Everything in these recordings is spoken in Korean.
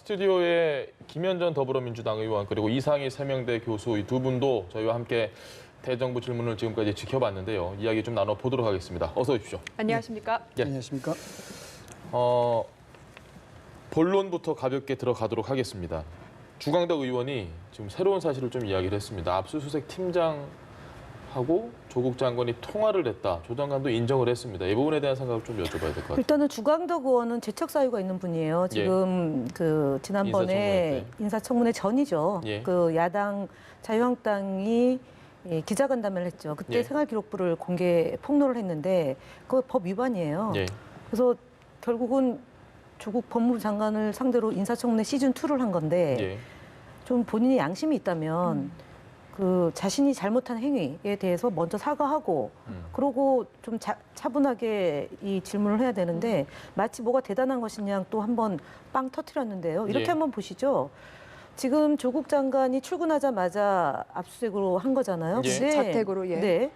스튜디오에 김현전 더불어민주당 의원 그리고 이상희 세명대 교수 이 두 분도 저희와 함께 대정부 질문을 지금까지 지켜봤는데요. 이야기 좀 나눠보도록 하겠습니다. 어서 오십시오. 안녕하십니까? 예. 안녕하십니까? 본론부터 가볍게 들어가도록 하겠습니다. 주광덕 의원이 지금 새로운 사실을 좀 이야기를 했습니다. 압수수색 팀장하고 조국 장관이 통화를 했다. 조 장관도 인정을 했습니다. 이 부분에 대한 생각을 좀 여쭤봐야 될 것 같아요. 일단은 주광덕 의원은 재척 사유가 있는 분이에요. 지금 그 지난번에 인사청문회 전이죠. 예. 그 야당 자유한국당이 기자간담회를 했죠. 그때 예. 생활기록부를 공개 폭로를 했는데 그거 법 위반이에요. 예. 그래서 결국은 조국 법무부 장관을 상대로 인사청문회 시즌 2를 한 건데 예. 좀 본인이 양심이 있다면 그 자신이 잘못한 행위에 대해서 먼저 사과하고 그러고 좀 차분하게 이 질문을 해야 되는데 마치 뭐가 대단한 것이냐 또 한번 빵 터뜨렸는데요. 이렇게 예. 한번 보시죠. 지금 조국 장관이 출근하자마자 압수수색으로 한 거잖아요. 예. 근데 자택으로, 예. 네.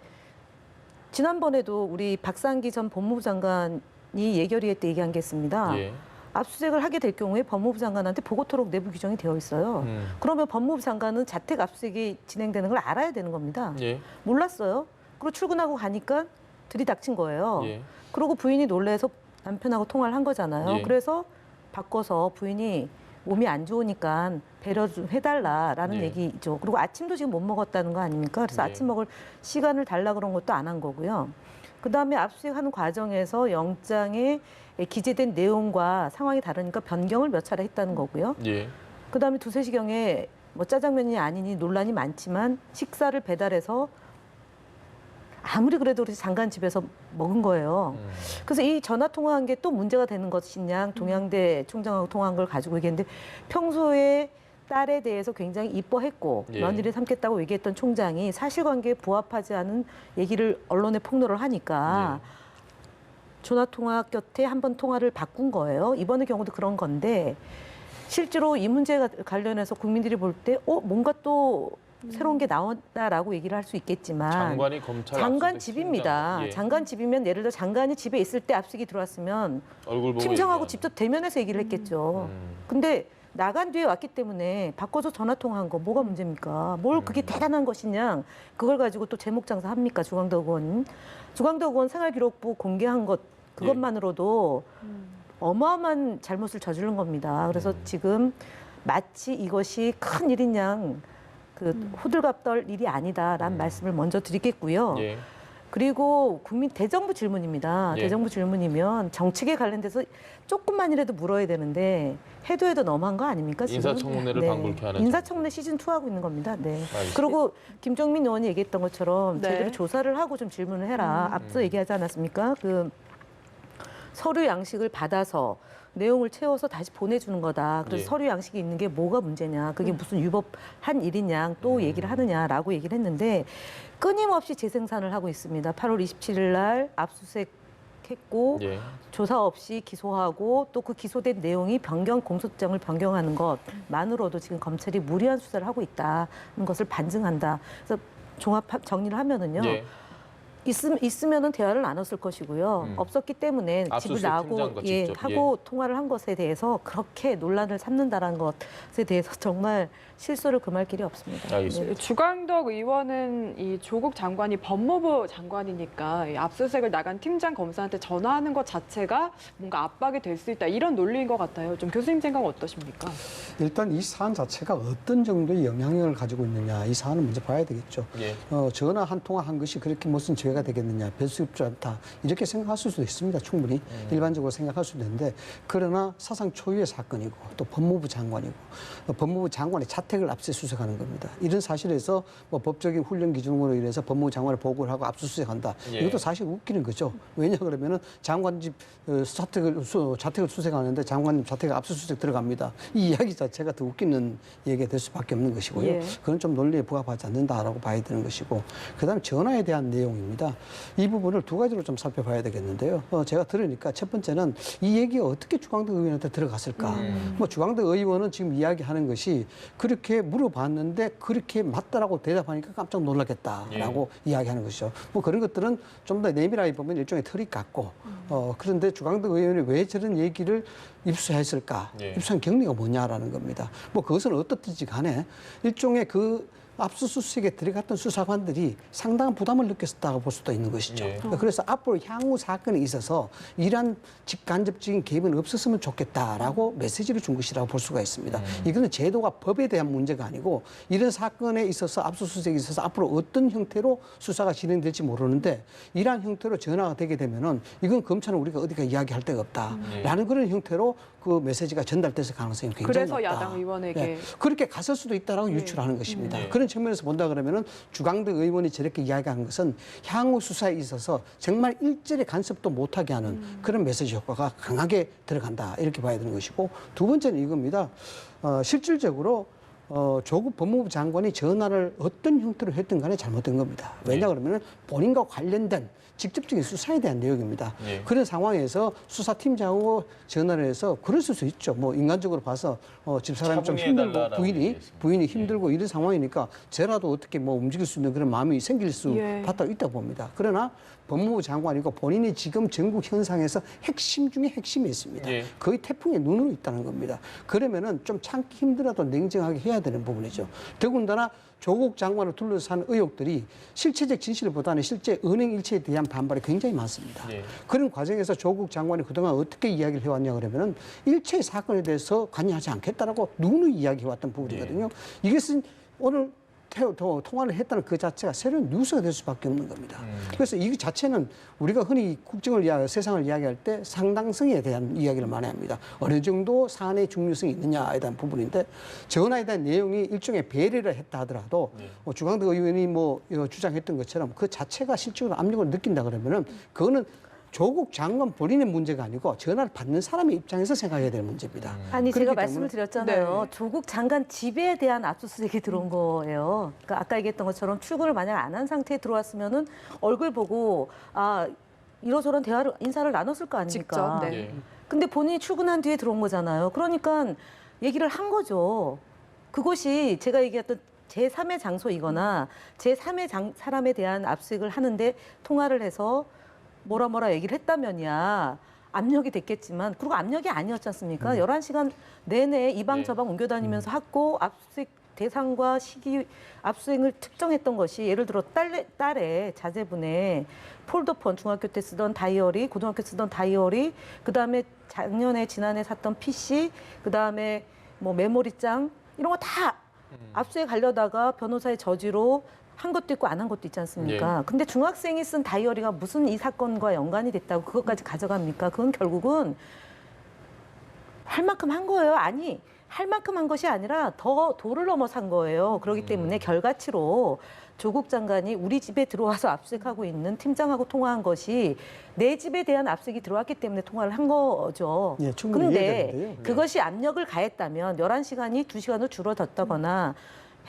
지난번에도 우리 박상기 전 법무부 장관이 예결위에 때 얘기한 게 있습니다. 예. 압수수색을 하게 될 경우에 법무부 장관한테 보고토록 내부 규정이 되어 있어요. 그러면 법무부 장관은 자택 압수수색이 진행되는 걸 알아야 되는 겁니다. 예. 몰랐어요. 그리고 출근하고 가니까 들이닥친 거예요. 예. 그리고 부인이 놀래서 남편하고 통화를 한 거잖아요. 예. 그래서 바꿔서 부인이 몸이 안 좋으니까 배려 좀 해달라라는 예. 얘기죠. 그리고 아침도 지금 못 먹었다는 거 아닙니까? 그래서 예. 아침 먹을 시간을 달라 그런 것도 안 한 거고요. 그다음에 압수수색하는 과정에서 영장에 기재된 내용과 상황이 다르니까 변경을 몇 차례 했다는 거고요. 예. 그다음에 2, 3시경에 뭐 짜장면이 아니니 논란이 많지만 식사를 배달해서 아무리 그래도 우리 장관 집에서 먹은 거예요. 그래서 이 전화 통화한 게 또 문제가 되는 것이냐 동양대 총장하고 통화한 걸 가지고 얘기했는데 평소에 딸에 대해서 굉장히 이뻐했고 예. 며느리 삼겠다고 얘기했던 총장이 사실관계에 부합하지 않은 얘기를 언론에 폭로를 하니까 전화 통화 곁에 한번 통화를 바꾼 거예요. 이번의 경우도 그런 건데 실제로 이 문제가 관련해서 국민들이 볼 때 뭔가 또 새로운 게 나왔다라고 얘기를 할 수 있겠지만 장관이 검찰 장관 압수수색 집입니다. 팀장. 예. 장관 집이면 예를 들어 장관이 집에 있을 때 압수수색이 들어왔으면 얼굴 보고 팀장하고 얘기하는. 직접 대면해서 얘기를 했겠죠. 근데 나간 뒤에 왔기 때문에 바꿔서 전화 통화한 거 뭐가 문제입니까? 뭘 그게 대단한 것이냐? 그걸 가지고 또 제목 장사합니까? 주광덕 의원. 주광덕 의원 생활기록부 공개한 것 그것만으로도 어마어마한 잘못을 저지른 겁니다. 그래서 지금 마치 이것이 큰 일인 양 그 호들갑 떨 일이 아니다라는 말씀을 먼저 드리겠고요. 예. 그리고 국민 대정부 질문입니다. 예. 대정부 질문이면 정책에 관련돼서 조금만이라도 물어야 되는데 해도 너무한 거 아닙니까? 지금? 인사청문회를 방불케 하는 인사청문회 시즌 2 하고 있는 겁니다. 네. 알겠습니다. 그리고 김종민 의원이 얘기했던 것처럼 네. 제대로 조사를 하고 좀 질문을 해라. 앞서 얘기하지 않았습니까? 그 서류 양식을 받아서 내용을 채워서 다시 보내주는 거다. 그래서 예. 서류 양식이 있는 게 뭐가 문제냐. 그게 무슨 위법한 일이냐. 또 얘기를 하느냐라고 얘기를 했는데 끊임없이 재생산을 하고 있습니다. 8월 27일 날 압수수색했고 예. 조사 없이 기소하고 또 그 기소된 내용이 공소장을 변경하는 것만으로도 지금 검찰이 무리한 수사를 하고 있다는 것을 반증한다. 그래서 종합 정리를 하면은요. 예. 있으면은 대화를 나눴을 것이고요. 없었기 때문에 집을 압수수색 나오고 팀장과 예, 직접, 하고 통화를 한 것에 대해서 그렇게 논란을 삼는다는 것에 대해서 정말 실소를 금할 길이 없습니다. 알겠습니다. 주광덕 의원은 이 조국 장관이 법무부 장관이니까 이 압수수색을 나간 팀장 검사한테 전화하는 것 자체가 뭔가 압박이 될 수 있다 이런 논리인 것 같아요. 좀 교수님 생각은 어떠십니까? 일단 이 사안 자체가 어떤 정도의 영향력을 가지고 있느냐 이 사안을 먼저 봐야 되겠죠. 예. 전화 한 통화 한 것이 그렇게 무슨 죄가 되겠느냐 별수있지 않다 이렇게 생각하실 수도 있습니다. 충분히 일반적으로 생각할 수도 있는데 그러나 사상 초유의 사건이고 또 법무부 장관이고 법무부 장관의 자택을 압수수색하는 겁니다. 이런 사실에서 뭐 법적인 훈련 기준으로 인해서 법무부 장관을 보고를 하고 압수수색한다. 예. 이것도 사실 웃기는 거죠. 왜냐 그러면은 장관 집 자택을 수색하는데 장관님 자택에 압수수색 들어갑니다. 이 이야기 자체가 더 웃기는 얘기가 될 수밖에 없는 것이고요. 예. 그건 좀 논리에 부합하지 않는다라고 봐야 되는 것이고 그다음에 전화에 대한 내용입니다. 이 부분을 두 가지로 좀 살펴봐야 되겠는데요. 제가 들으니까 첫 번째는 이 얘기가 어떻게 주광덕 의원한테 들어갔을까? 뭐 주광덕 의원은 지금 이야기하는 것이 그렇게 물어봤는데 그렇게 맞다라고 대답하니까 깜짝 놀랐겠다라고 이야기하는 것이죠. 뭐 그런 것들은 좀 더 내밀하게 보면 일종의 틀이 같고 그런데 주광덕 의원이 왜 저런 얘기를 입수했을까? 예. 입수한 경위가 뭐냐라는 겁니다. 뭐 그것은 어떻든지 간에 일종의 그 압수수색에 들어갔던 수사관들이 상당한 부담을 느꼈다고 볼 수도 있는 것이죠. 예. 그래서 앞으로 향후 사건에 있어서 이러한 직간접적인 개입은 없었으면 좋겠다라고 메시지를 준 것이라고 볼 수가 있습니다. 이거는 제도가 법에 대한 문제가 아니고 이런 사건에 있어서 압수수색에 있어서 앞으로 어떤 형태로 수사가 진행될지 모르는데 이러한 형태로 전화가 되게 되면은 이건 검찰은 우리가 어디가 이야기할 데가 없다라는 그런 형태로 그 메시지가 전달됐을 가능성이 굉장히 그래서 높다. 야당 의원에게 예, 그렇게 갔을 수도 있다라고 유출하는 것입니다. 그런 측면에서 본다 그러면은 주광덕 의원이 저렇게 이야기하는 것은 향후 수사에 있어서 정말 일절의 간섭도 못하게 하는 그런 메시지 효과가 강하게 들어간다 이렇게 봐야 되는 것이고 두 번째는 이겁니다. 실질적으로 조국 법무부 장관이 전화를 어떤 형태로 했든 간에 잘못된 겁니다. 왜냐 그러면은 본인과 관련된 직접적인 수사에 대한 내용입니다. 예. 그런 상황에서 수사팀장하고 전화를 해서 그랬을 수 있죠. 뭐 인간적으로 봐서 집사람이 좀 힘들고 차분히 해달라라고 부인이 힘들고 이런 상황이니까 저라도 어떻게 뭐 움직일 수 있는 그런 마음이 생길 수 예. 바로 있다 봅니다. 그러나 법무부 장관이고 본인이 지금 전국 현상에서 핵심 중에 핵심이 있습니다. 예. 거의 태풍의 눈으로 있다는 겁니다. 그러면은 좀 참기 힘들어도 냉정하게 해야 되는 부분이죠. 더군다나 조국 장관을 둘러싼 의혹들이 실체적 진실보다는 실제 은행 일체에 대한 반발이 굉장히 많습니다. 예. 그런 과정에서 조국 장관이 그동안 어떻게 이야기를 해왔냐 그러면은 일체 사건에 대해서 관여하지 않겠다라고 누누이 이야기해왔던 부분이거든요. 이것은 오늘 통화를 했다는 그 자체가 새로운 뉴스가 될 수밖에 없는 겁니다. 그래서 이 자체는 우리가 흔히 국정을 세상을 이야기할 때 상당성에 대한 이야기를 많이 합니다. 어느 정도 사안의 중요성이 있느냐에 대한 부분인데 전화에 대한 내용이 일종의 배려를 했다 하더라도 주광덕 의원이 주장했던 것처럼 그 자체가 실질적으로 압력을 느낀다 그러면은 그거는 조국 장관 본인의 문제가 아니고 전화를 받는 사람의 입장에서 생각해야 될 문제입니다. 아니 제가 그렇기 말씀을 때문에 드렸잖아요. 네. 조국 장관 집에 대한 압수수색이 들어온 거예요. 그러니까 아까 얘기했던 것처럼 출근을 만약 안 한 상태에 들어왔으면은 얼굴 보고 이러저런 대화를 인사를 나눴을 거 아닙니까? 직접, 네. 예. 근데 본인이 출근한 뒤에 들어온 거잖아요. 그러니까 얘기를 한 거죠. 그것이 제가 얘기했던 제3의 장소이거나 제3의 사람에 대한 압수수색을 하는데 통화를 해서 뭐라 얘기를 했다면야 압력이 됐겠지만 그리고 압력이 아니었지 않습니까? 11시간 내내 이 방 네. 저 방 옮겨다니면서 했고 압수수색 대상과 시기 압수수색을 특정했던 것이 예를 들어 딸의 자제분의 폴더폰 중학교 때 쓰던 다이어리, 고등학교 쓰던 다이어리, 그다음에 지난해 샀던 PC, 그다음에 뭐 메모리장 이런 거 다 압수수색 하려다가 변호사의 저지로 한 것도 있고 안 한 것도 있지 않습니까? 근데 중학생이 쓴 다이어리가 무슨 이 사건과 연관이 됐다고 그것까지 가져갑니까? 그건 결국은 할 만큼 한 거예요. 아니, 할 만큼 한 것이 아니라 더 도를 넘어선 거예요. 그렇기 때문에 결과치로 조국 장관이 우리 집에 들어와서 압수수색하고 있는 팀장하고 통화한 것이 내 집에 대한 압수수색이 들어왔기 때문에 통화를 한 거죠. 예, 충분히 이해가 그런데 되는데요. 그것이 압력을 가했다면 11시간이 2시간으로 줄어들었다거나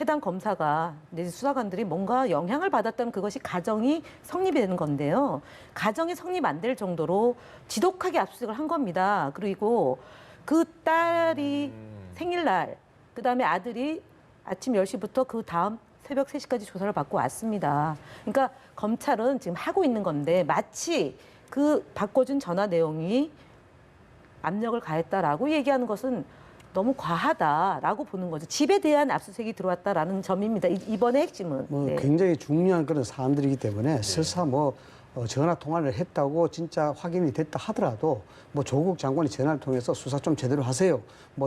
해당 검사가 내지 수사관들이 뭔가 영향을 받았다면 그것이 가정이 성립이 되는 건데요. 가정이 성립 안 될 정도로 지독하게 압수수색을 한 겁니다. 그리고 그 딸이 생일날, 그다음에 아들이 아침 10시부터 그 다음 새벽 3시까지 조사를 받고 왔습니다. 그러니까 검찰은 지금 하고 있는 건데 마치 그 바꿔준 전화 내용이 압력을 가했다라고 얘기하는 것은 너무 과하다라고 보는 거죠. 집에 대한 압수수색이 들어왔다라는 점입니다. 이번의 핵심은. 네. 굉장히 중요한 그런 사안들이기 때문에 설사 전화 통화를 했다고 진짜 확인이 됐다 하더라도 조국 장관이 전화를 통해서 수사 좀 제대로 하세요.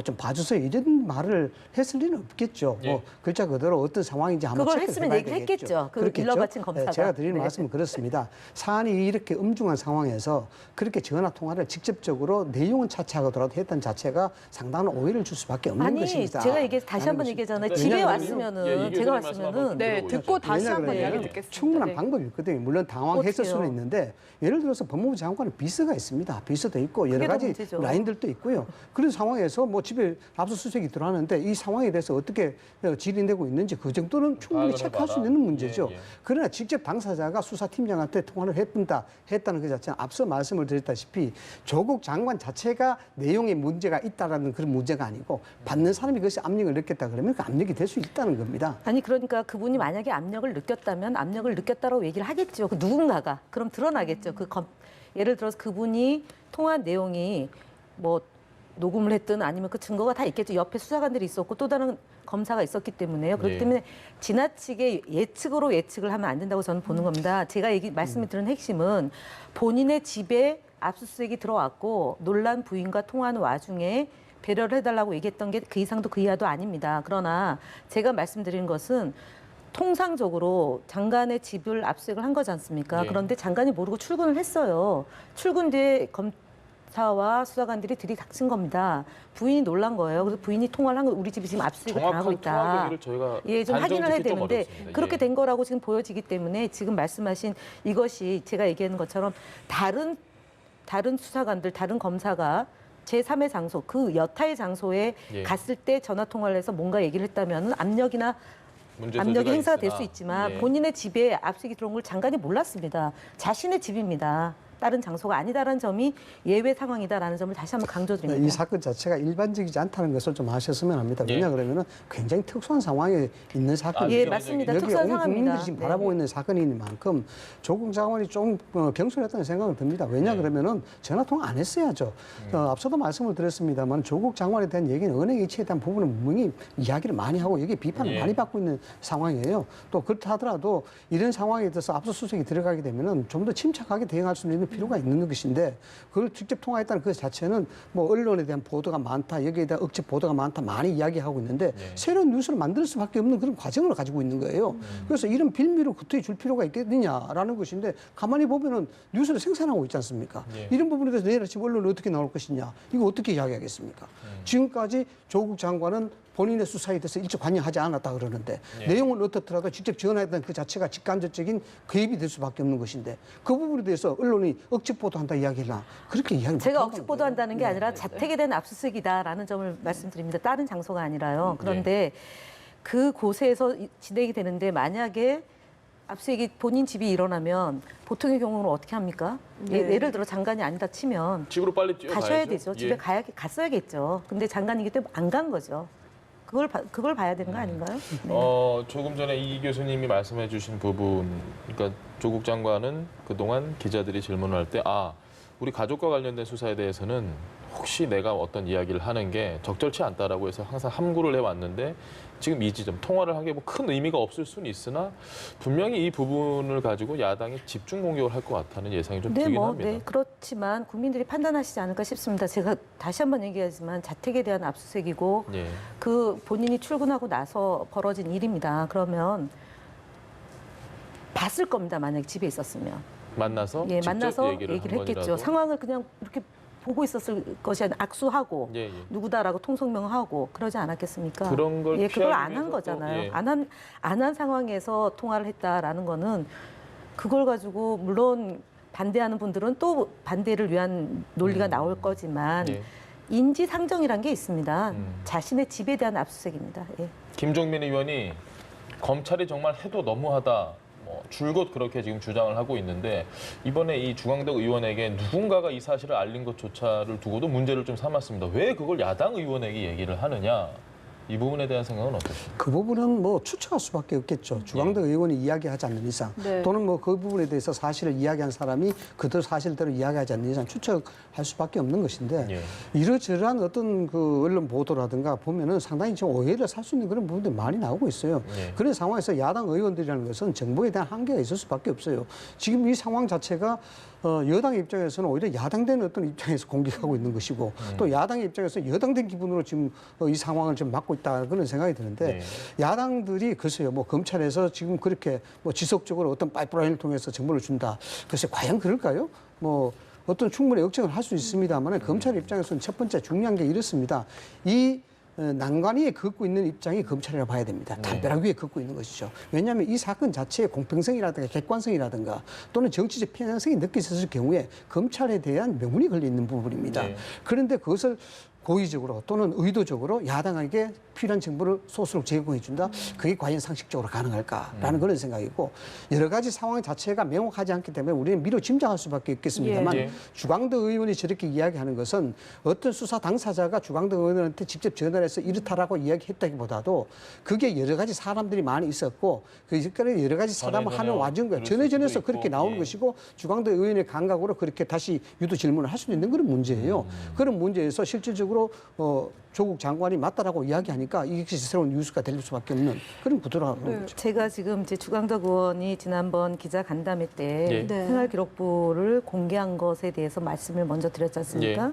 좀 봐주세요. 이런 말을 했을 리는 없겠죠. 예. 글자 그대로 어떤 상황인지 한번 그걸 체크해 했으면 봐야 얘기를 되겠죠. 했겠죠. 그 그렇겠죠? 일러 바친 검사가. 제가 드리는 네. 말씀은 그렇습니다. 사안이 이렇게 엄중한 상황에서 그렇게 전화 통화를 직접적으로 내용은 차치하더라도 했던 자체가 상당한 오해를 줄 수밖에 없는 아니, 것입니다. 제가 다시 한번 얘기하잖아요. 집에 왜냐하면 왔으면은 예, 제가 말씀 한번 왔으면은 네, 들어보죠. 듣고 다시 왜냐 한번 그러냐면 이야기 듣겠습니다. 충분한 네. 방법이 있거든요. 물론 당황했을 어떡해요? 수는 있는데 예를 들어서 법무부 장관은 비서가 있습니다. 비서도 있고 여러 그게 더 가지 문제죠. 라인들도 있고요. 그런 상황에서 집에 압수수색이 들어왔는데 이 상황에 대해서 어떻게 진행되고 있는지 그 정도는 충분히 파악을 체크할 수 해봐라. 있는 문제죠. 예, 예. 그러나 직접 당사자가 수사팀장한테 통화를 했다는 그 자체는 앞서 말씀을 드렸다시피 조국 장관 자체가 내용에 문제가 있다라는 그런 문제가 아니고 받는 사람이 그것이 압력을 느꼈다 그러면 그 압력이 될 수 있다는 겁니다. 아니 그러니까 그분이 만약에 압력을 느꼈다면 압력을 느꼈다고 얘기를 하겠죠. 그 누군가가 그럼 드러나겠죠. 예를 들어서 그분이 통화한 내용이 녹음을 했든 아니면 그 증거가 다 있겠죠. 옆에 수사관들이 있었고 또 다른 검사가 있었기 때문에요. 그렇기 예. 때문에 지나치게 예측으로 예측을 하면 안 된다고 저는 보는 겁니다. 제가 말씀드린 핵심은 본인의 집에 압수수색이 들어왔고 논란 부인과 통화하는 와중에 배려를 해달라고 얘기했던 게 그 이상도 그 이하도 아닙니다. 그러나 제가 말씀드린 것은 통상적으로 장관의 집을 압수수색을 한 거지 않습니까? 예. 그런데 장관이 모르고 출근을 했어요. 출근 뒤에 검사와 수사관들이 들이닥친 겁니다. 부인이 놀란 거예요. 그래서 부인이 통화를 한 거 우리 집이 지금 압수수색을 당하고 정확한 통화 있다. 경위를 저희가 예, 좀 확인을 해야 단정 짓기 좀 되는데 어렵습니다. 그렇게 예. 된 거라고 지금 보여지기 때문에 지금 말씀하신 이것이 제가 얘기하는 것처럼 다른 수사관들, 다른 검사가 제3의 장소, 그 여타의 장소에 예. 갔을 때 전화 통화를 해서 뭔가 얘기를 했다면 압력이 문제소지가 행사가 될 있으나, 수 있지만 예. 본인의 집에 압수수색이 들어온 걸 장관이 몰랐습니다. 자신의 집입니다. 다른 장소가 아니다라는 점이 예외 상황이다라는 점을 다시 한번 강조드립니다. 이 사건 자체가 일반적이지 않다는 것을 좀 아셨으면 합니다. 예. 왜냐 그러면은 굉장히 특수한 상황에 있는 사건이에요. 예, 맞습니다. 여기 특수한 온 상황입니다. 국민들이 지금 네. 바라보고 있는 사건이니만큼 조국 장관이 좀 경솔했다는 생각은 듭니다. 왜냐 네. 그러면은 전화 통화 안 했어야죠. 앞서도 말씀을 드렸습니다만 조국 장관에 대한 얘기는 은행 이체에 대한 부분은 분명히 이야기를 많이 하고 여기에 비판을 예. 많이 받고 있는 상황이에요. 또 그렇다 하더라도 이런 상황에 대해서 압수수색이 들어가게 되면은 좀 더 침착하게 대응할 수 있는 필요가 있는 것인데 그걸 직접 통화했다는 그 자체는 뭐 언론에 대한 보도가 많다, 여기에 대한 억지 보도가 많다 많이 이야기하고 있는데 예. 새로운 뉴스를 만들 수밖에 없는 그런 과정을 가지고 있는 거예요. 그래서 이런 빌미로 구태해 줄 필요가 있겠느냐라는 것인데 가만히 보면은 뉴스를 생산하고 있지 않습니까? 예. 이런 부분에 대해서 내일 아침 언론은 어떻게 나올 것이냐, 이거 어떻게 이야기하겠습니까? 지금까지 조국 장관은 본인의 수사에 대해서 일찍 관여하지 않았다 그러는데 예. 내용은 어떻더라도 직접 전화했던 그 자체가 직간접적인 개입이 될 수밖에 없는 것인데 그 부분에 대해서 언론이 억지 보도한다 이야기나 그렇게 이야기 제가 못한다는 억지 거예요. 보도한다는 게 아니라 자택에 대한 압수수색이다라는 점을 말씀드립니다. 다른 장소가 아니라요. 그런데 그 곳에서 진행이 되는데 만약에 압수수색이 본인 집이 일어나면 보통의 경우는 어떻게 합니까? 네. 예를 들어 장관이 아니다 치면 집으로 빨리 뛰어가야죠. 가셔야 되죠. 집에 예. 갔어야겠죠. 근데 장관이기 때문에 안 간 거죠. 그걸 봐야 되는 거 아닌가요? 네. 조금 전에 이 교수님이 말씀해 주신 부분, 그러니까 조국 장관은 그동안 기자들이 질문을 할 때, 우리 가족과 관련된 수사에 대해서는 혹시 내가 어떤 이야기를 하는 게 적절치 않다라고 해서 항상 함구를 해왔는데 지금 이 지점 통화를 한 게 뭐 큰 의미가 없을 수는 있으나 분명히 이 부분을 가지고 야당이 집중 공격을 할 것 같다는 예상이 좀 들긴 합니다. 네, 그렇지만 국민들이 판단하시지 않을까 싶습니다. 제가 다시 한번 얘기하지만 자택에 대한 압수수색이고 예. 그 본인이 출근하고 나서 벌어진 일입니다. 그러면 봤을 겁니다. 만약에 집에 있었으면. 만나서 예, 직접 만나서 얘기를 얘기를 한 했겠죠. 건이라도. 상황을 그냥 이렇게 보고 있었을 것이 아니라 악수하고 예, 예. 누구다라고 통성명하고 그러지 않았겠습니까? 그런 걸 그걸 안 피하기 한 위해서 거잖아요. 또, 예. 안 한 상황에서 통화를 했다라는 거는 그걸 가지고 물론 반대하는 분들은 또 반대를 위한 논리가 나올 거지만 예. 인지상정이란 게 있습니다. 음. 자신의 집에 대한 압수수색입니다. 예. 김종민 의원이 검찰이 정말 해도 너무하다. 줄곧 그렇게 지금 주장을 하고 있는데 이번에 이 주광덕 의원에게 누군가가 이 사실을 알린 것조차를 두고도 문제를 좀 삼았습니다. 왜 그걸 야당 의원에게 얘기를 하느냐? 이 부분에 대한 생각은 어떠십니까? 그 부분은 뭐 추측할 수밖에 없겠죠. 주광덕 의원이 이야기하지 않는 이상 네. 또는 뭐 그 부분에 대해서 사실을 이야기한 사람이 그대로 사실대로 이야기하지 않는 이상 추측할 수밖에 없는 것인데 예. 이러저러한 어떤 그 언론 보도라든가 보면은 상당히 좀 오해를 살 수 있는 그런 부분들이 많이 나오고 있어요. 예. 그런 상황에서 야당 의원들이라는 것은 정부에 대한 한계가 있을 수밖에 없어요. 지금 이 상황 자체가 여당 입장에서는 오히려 야당된 어떤 입장에서 공격하고 있는 것이고 또 야당의 입장에서 여당된 기분으로 지금 이 상황을 좀 맡고 있다 그런 생각이 드는데 네. 야당들이 글쎄요 뭐 검찰에서 지금 그렇게 뭐 지속적으로 어떤 파이프라인을 통해서 정보를 준다. 글쎄 과연 그럴까요? 뭐 어떤 충분히 역정을 할 수 있습니다만 검찰 입장에서는 첫 번째 중요한 게 이렇습니다. 이 난관위에 긋고 있는 입장이 검찰이라고 봐야 됩니다. 담벼락 위에 긋고 있는 것이죠. 왜냐하면 이 사건 자체의 공평성이라든가 객관성이라든가 또는 정치적 편향성이 느껴졌을 경우에 검찰에 대한 명분이 걸려 있는 부분입니다. 네. 그런데 그것을 고의적으로 또는 의도적으로 야당에게 필요한 정보를 소수로 제공해 준다. 그게 과연 상식적으로 가능할까라는 그런 생각이고 여러 가지 상황 자체가 명확하지 않기 때문에 우리는 미뤄 짐작할 수밖에 없겠습니다만 예. 주광덕 의원이 저렇게 이야기하는 것은 어떤 수사 당사자가 주광덕 의원한테 직접 전화를 해서 이렇다라고 이야기했다기보다도 그게 여러 가지 사람들이 많이 있었고 그 여러 가지 사람을 하는 와중에 전해전해서 그렇게 나오는 예. 것이고 주광덕 의원의 감각으로 그렇게 다시 유도 질문을 할 수도 있는 그런 문제예요. 그런 문제에서 실질적으로 그대로 조국 장관이 맞다라고 이야기하니까 이것이 새로운 뉴스가 될 수밖에 없는 그런 구도라고 하는 네. 거죠. 제가 지금 이제 주광덕 의원이 지난번 기자 간담회 때 예. 네. 생활기록부를 공개한 것에 대해서 말씀을 먼저 드렸지 않습니까?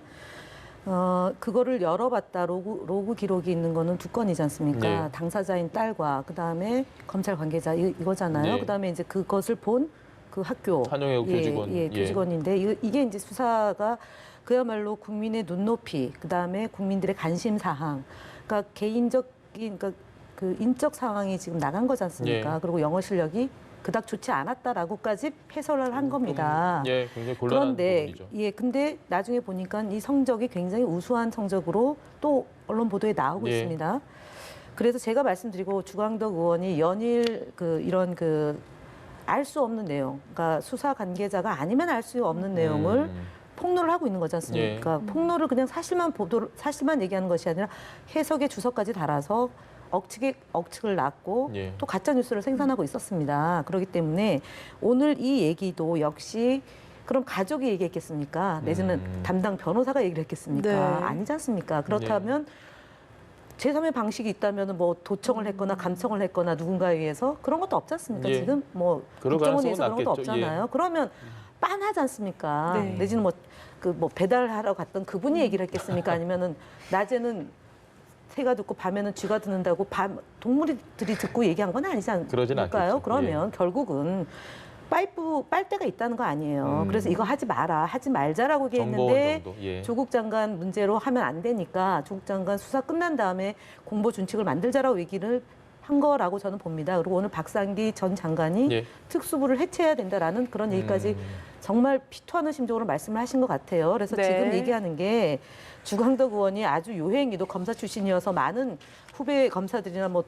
그거를 열어봤다 로그 기록이 있는 거는 두 건이지 않습니까? 네. 당사자인 딸과 그다음에 검찰 관계자 이거잖아요. 네. 그다음에 이제 그것을 본 그 학교 한용의 교직원. 예, 교직원인데 이게 이제 수사가 그야말로 국민의 눈높이 그다음에 국민들의 관심 사항 그러니까 개인적인 그러니까 그 인적 상황이 지금 나간 거지 않습니까? 예. 그리고 영어 실력이 그닥 좋지 않았다라고까지 해설을 한 겁니다. 예, 굉장히 곤란한 그런데 부분이죠. 예, 근데 나중에 보니까 이 성적이 굉장히 우수한 성적으로 또 언론 보도에 나오고 예. 있습니다. 그래서 제가 말씀드리고 주광덕 의원이 연일 이런 알 수 없는 내용, 그러니까 수사 관계자가 아니면 알 수 없는 내용을 폭로를 하고 있는 거지 않습니까? 폭로를 그냥 사실만 얘기하는 것이 아니라 해석의 주석까지 달아서 억측을 낳고 예. 또 가짜 뉴스를 생산하고 있었습니다. 그렇기 때문에 오늘 이 얘기도 역시 그럼 가족이 얘기했겠습니까? 내지는 담당 변호사가 얘기를 했겠습니까? 네. 아니지 않습니까? 그렇다면 제3의 방식이 있다면 뭐 도청을 했거나 감청을 했거나 누군가에 의해서 그런 것도 없지 않습니까? 예. 지금 뭐 그럴 국정원에서 가능성은 그런 것도 낮겠죠. 없잖아요. 그러면 빤하지 않습니까? 네. 내지는 뭐 배달하러 갔던 그분이 얘기를 했겠습니까? 아니면은 낮에는 새가 듣고 밤에는 쥐가 듣는다고 동물들이 듣고 얘기한 건 아니지 그러진 않을까요? 않겠죠. 그러면 결국은 빨대가 있다는 거 아니에요. 그래서 이거 하지 마라, 하지 말자라고 정보원 얘기했는데 정도. 예. 조국 장관 문제로 하면 안 되니까 조국 장관 수사 끝난 다음에 공보 준칙을 만들자라고 얘기를 한 거라고 저는 봅니다. 그리고 오늘 박상기 전 장관이 예. 특수부를 해체해야 된다라는 그런 얘기까지 정말 피토하는 심정으로 말씀을 하신 것 같아요. 그래서 네. 지금 얘기하는 게 주광덕 의원이 아주 요행이도 검사 출신이어서 많은 후배 검사들이나 뭐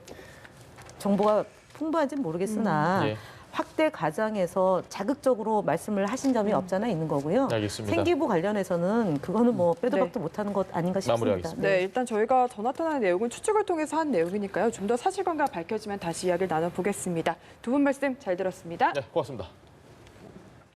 정보가 풍부한지는 모르겠으나 예. 확대 과정에서 자극적으로 말씀을 하신 점이 없잖아 있는 거고요. 알겠습니다. 생기부 관련해서는 그거는 뭐 빼도 네. 박도 못하는 것 아닌가 싶습니다. 마무리하겠습니다. 네, 일단 저희가 전화 통화의 내용은 추측을 통해서 한 내용이니까요. 좀 더 사실관계가 밝혀지면 다시 이야기를 나눠보겠습니다. 두 분 말씀 잘 들었습니다. 네, 고맙습니다.